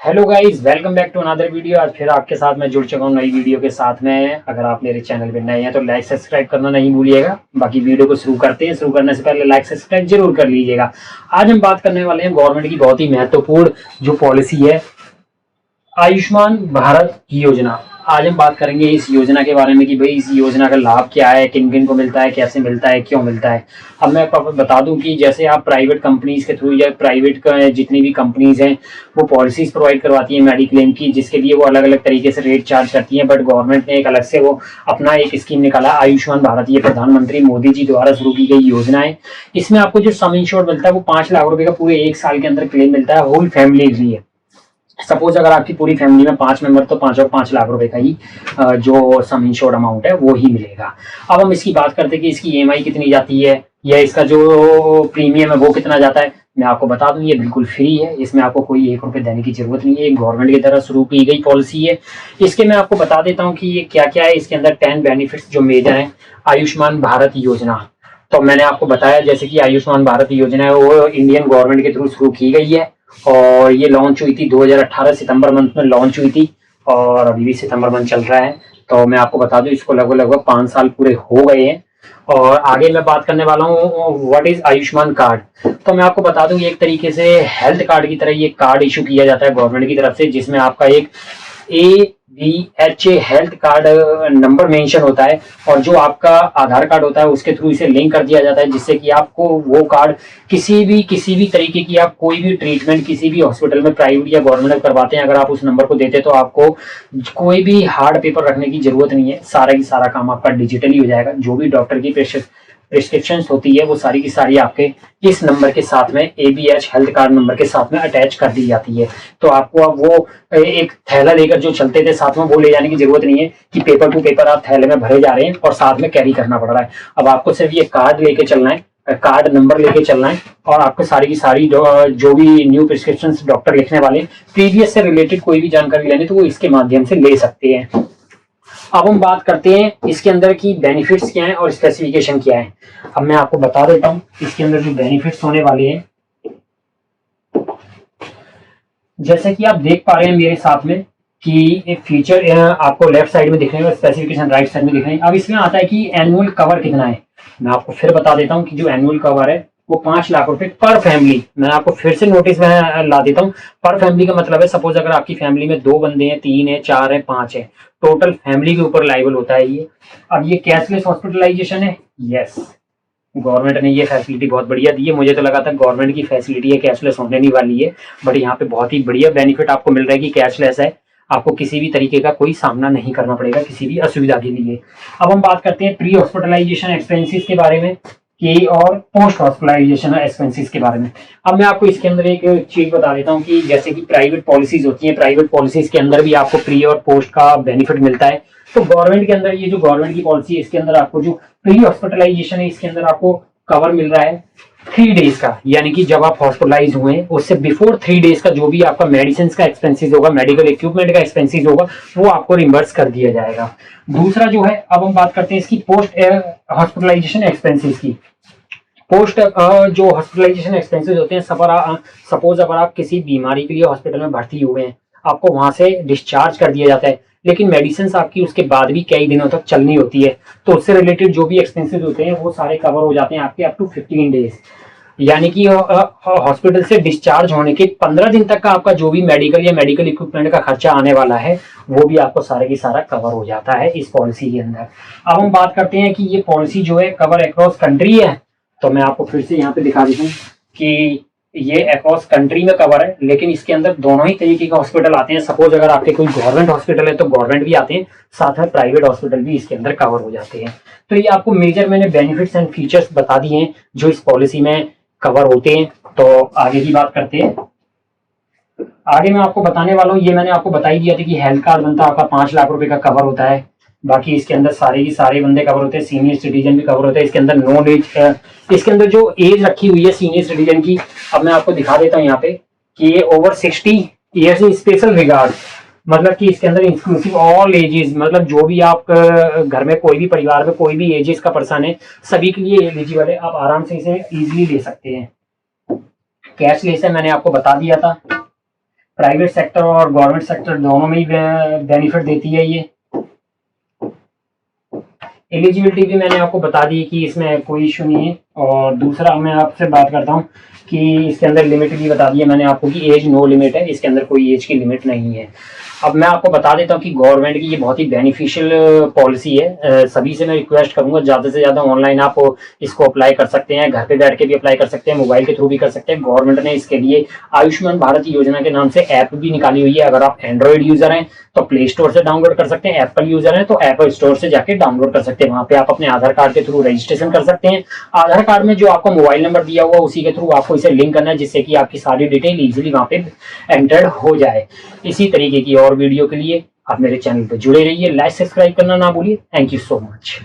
Hello guys, welcome back to another video. आज फिर आपके साथ मैं जुड़ चुका हूँ नई वीडियो के साथ में। अगर आप मेरे चैनल पे नए हैं तो लाइक सब्सक्राइब करना नहीं भूलिएगा। बाकी वीडियो को शुरू करते हैं। शुरू करने से पहले लाइक सब्सक्राइब जरूर कर लीजिएगा। आज हम बात करने वाले हैं गवर्नमेंट की बहुत ही महत्वपूर्ण जो पॉलिसी है, आयुष्मान भारत योजना। आज हम बात करेंगे इस योजना के बारे में कि भाई इस योजना का लाभ क्या है, किन किन को मिलता है, कैसे मिलता है, क्यों मिलता है। अब मैं आपको बता दूं कि जैसे आप प्राइवेट कंपनीज के थ्रू या प्राइवेट जितनी भी कंपनीज हैं वो पॉलिसीज प्रोवाइड करवाती हैं मेडिक्लेम की, जिसके लिए वो अलग अलग तरीके से रेट चार्ज करती हैं। बट गवर्नमेंट ने एक अलग से वो अपना एक स्कीम निकाला, आयुष्मान भारत। ये प्रधानमंत्री मोदी जी द्वारा शुरू की गई योजना है। इसमें आपको जो सम इंश्योर्ड मिलता है वो 5 लाख रुपए का पूरे 1 साल के अंदर क्लेम मिलता है, होल फैमिली के लिए। सपोज अगर आपकी पूरी फैमिली में 5 मेंबर तो 5 और 5 लाख रुपए का ही जो सम इंश्योर्ड अमाउंट है वो ही मिलेगा। अब हम इसकी बात करते हैं कि इसकी ईएमआई कितनी जाती है या इसका जो प्रीमियम है वो कितना जाता है। मैं आपको बता दूं, ये बिल्कुल फ्री है। इसमें आपको कोई 1 रुपए देने की जरूरत नहीं है। गवर्नमेंट की तरफ शुरू की गई पॉलिसी है। इसके मैं आपको बता देता हूँ कि ये क्या क्या है। इसके अंदर 10 बेनिफिट्स जो मेजर है आयुष्मान भारत योजना। तो मैंने आपको बताया जैसे कि आयुष्मान भारत योजना है वो इंडियन गवर्नमेंट के थ्रू शुरू की गई है और ये लॉन्च हुई थी 2018 सितंबर मंथ में लॉन्च हुई थी और अभी भी सितंबर मंथ चल रहा है। तो मैं आपको बता दूं इसको लगभग 5 साल पूरे हो गए हैं। और आगे मैं बात करने वाला हूँ व्हाट इज आयुष्मान कार्ड। तो मैं आपको बता दूं एक तरीके से हेल्थ कार्ड की तरह ये कार्ड इशू किया जाता है गवर्नमेंट की तरफ से, जिसमें आपका एक ABHA health card number mention होता है और जो आपका आधार कार्ड होता है उसके थ्रू इसे लिंक कर दिया जाता है, जिससे कि आपको वो कार्ड किसी भी तरीके की आप कोई भी ट्रीटमेंट किसी भी हॉस्पिटल में प्राइवेट या गवर्नमेंट में करवाते हैं, अगर आप उस नंबर को देते तो आपको कोई भी हार्ड पेपर रखने की जरूरत नहीं है। सारा की सारा काम आपका डिजिटली हो जाएगा। जो भी डॉक्टर की प्रिस्क्रिप्शन होती है वो सारी की सारी आपके इस नंबर के साथ में ABH हेल्थ कार्ड नंबर के साथ में अटैच कर दी जाती है। तो आपको अब वो एक थैला लेकर जो चलते थे साथ में वो ले जाने की जरूरत नहीं है कि पेपर टू पेपर आप थैले में भरे जा रहे हैं और साथ में कैरी करना पड़ रहा है। अब आपको सिर्फ ये कार्ड लेके चलना है, कार्ड नंबर लेके चलना है और आपको सारी की सारी जो भी न्यू प्रिस्क्रिप्शन डॉक्टर लिखने वाले प्रीवियस से रिलेटेड कोई भी जानकारी लेनी तो वो इसके माध्यम से ले सकते हैं। अब हम बात करते हैं इसके अंदर की बेनिफिट्स क्या हैं और स्पेसिफिकेशन क्या है। अब मैं आपको बता देता हूं इसके अंदर जो बेनिफिट्स होने वाले हैं। जैसे कि आप देख पा रहे हैं मेरे साथ में कि एक फीचर आपको लेफ्ट साइड में दिख रहे हैं, स्पेसिफिकेशन राइट साइड में दिख रहे हैं। अब इसमें आता है कि एनुअल कवर कितना है। मैं आपको फिर बता देता हूं कि जो एनुअल कवर है वो 5 लाख रुपए पर फैमिली। मैं आपको फिर से नोटिस में ला देता हूँ। पर फैमिली का मतलब है सपोज अगर आपकी फैमिली में 2 बंदे हैं, 3 है, 4 है, 5 है, टोटल फैमिली के ऊपर लाइबल होता है ये। अब ये कैशलेस हॉस्पिटलाइजेशन है। यस, गवर्नमेंट ने ये फैसिलिटी बहुत बढ़िया दी है। मुझे तो लगा था गवर्नमेंट की फैसिलिटी है कैशलेस होने नहीं वाली है, बट यहाँ पे बहुत ही बढ़िया बेनिफिट आपको मिल रहा है कि कैशलेस है। आपको किसी भी तरीके का कोई सामना नहीं करना पड़ेगा किसी भी असुविधा के लिए। अब हम बात करते हैं प्री हॉस्पिटलाइजेशन एक्सपेंसेस के बारे में कि और पोस्ट हॉस्पिटलाइजेशन एक्सपेंसेस के बारे में। अब मैं आपको इसके अंदर एक चीज बता देता हूँ कि जैसे कि प्राइवेट पॉलिसीज होती हैं, प्राइवेट पॉलिसीज के अंदर भी आपको प्री और पोस्ट का बेनिफिट मिलता है। तो गवर्नमेंट के अंदर ये जो गवर्नमेंट की पॉलिसी है इसके अंदर आपको जो प्री हॉस्पिटलाइजेशन है इसके अंदर आपको कवर मिल रहा है 3 डेज का, यानी कि जब आप हॉस्पिटलाइज हुए उससे बिफोर 3 डेज का जो भी आपका मेडिसिन का एक्सपेंसिस होगा, मेडिकल इक्विपमेंट का एक्सपेंसिस होगा, वो आपको रिम्बर्स कर दिया जाएगा। दूसरा जो है, अब हम बात करते हैं इसकी पोस्ट हॉस्पिटलाइजेशन एक्सपेंसिस की। पोस्ट जो हॉस्पिटलाइजेशन एक्सपेंसेस होते हैं, सपोज अगर आप किसी बीमारी के लिए हॉस्पिटल में भर्ती हुए हैं, आपको वहां से डिस्चार्ज कर दिया जाता है, लेकिन मेडिसिन आपकी उसके बाद भी कई दिनों तक चलनी होती है, तो उससे रिलेटेड जो भी एक्सपेंसेस होते हैं वो सारे कवर हो जाते हैं आपके अप टू 15 डेज। यानी कि हॉस्पिटल से डिस्चार्ज होने के 15 दिन तक का आपका जो भी मेडिकल या मेडिकल इक्विपमेंट का खर्चा आने वाला है वो भी आपको सारे की सारा कवर हो जाता है इस पॉलिसी के अंदर। अब हम बात करते हैं कि ये पॉलिसी जो है कवर अक्रॉस कंट्री है। तो मैं आपको फिर से यहाँ पे दिखा देता हूँ कि ये अक्रॉस कंट्री में कवर है, लेकिन इसके अंदर दोनों ही तरीके के हॉस्पिटल आते हैं। सपोज अगर आपके कोई गवर्नमेंट हॉस्पिटल है तो गवर्नमेंट भी आते हैं, साथ में प्राइवेट हॉस्पिटल भी इसके अंदर कवर हो जाते हैं। तो ये आपको मेजर मैंने बेनिफिट्स एंड फीचर्स बता दिए हैं जो इस पॉलिसी में कवर होते हैं। तो आगे की बात करते हैं। आगे मैं आपको बताने वाला हूँ, ये मैंने आपको बता ही दिया था कि हेल्थ कार्ड बनता है आपका 5 लाख रुपए का कवर होता है। बाकी इसके अंदर सारे ही सारे बंदे कवर होते हैं, सीनियर सिटीजन भी कवर होते हैं। इसके अंदर नो एज, इसके अंदर जो एज रखी हुई है सीनियर सिटीजन की, अब मैं आपको दिखा देता हूँ यहाँ पे कि ये over 60 years in special regard, मतलब कि इसके अंदर इंक्लूसिव ऑल एजेस, मतलब जो भी आप घर में कोई भी परिवार में कोई भी एजेस का पर्सन है सभी के लिए एलिजिबल है। आप आराम से इसे इजीली ले सकते हैं। कैशलेस है मैंने आपको बता दिया था। प्राइवेट सेक्टर और गवर्नमेंट सेक्टर दोनों में ही बेनिफिट देती है ये। एलिजिबिलिटी भी मैंने आपको बता दी कि इसमें कोई इशू नहीं है। और दूसरा मैं आपसे बात करता हूँ कि इसके अंदर लिमिट भी बता दी है मैंने आपको कि एज नो लिमिट है, इसके अंदर कोई एज की लिमिट नहीं है। अब मैं आपको बता देता हूँ कि गवर्नमेंट की ये बहुत ही बेनिफिशियल पॉलिसी है। सभी से मैं रिक्वेस्ट करूंगा ज़्यादा से ज़्यादा ऑनलाइन आप इसको अप्लाई कर सकते हैं, घर पे बैठ के भी अप्लाई कर सकते हैं, मोबाइल के थ्रू भी कर सकते हैं। गवर्नमेंट ने इसके लिए आयुष्मान भारत योजना के नाम से ऐप भी निकाली हुई है। अगर आप एंड्रॉइड यूजर हैं तो प्ले स्टोर से डाउनलोड कर सकते हैं, एप्पल यूजर हैं तो एप्पल स्टोर से जाके डाउनलोड कर सकते हैं। वहाँ पे आप अपने आधार कार्ड के थ्रू रजिस्ट्रेशन कर सकते हैं। आधार कार्ड में जो आपका मोबाइल नंबर दिया हुआ उसी के थ्रू आपको इसे लिंक करना है, जिससे कि आपकी सारी डिटेल इजीली वहाँ पे एंटर्ड हो जाए। इसी तरीके की और वीडियो के लिए आप मेरे चैनल पर जुड़े रहिए, लाइक सब्सक्राइब करना ना भूलिए। Thank you so much.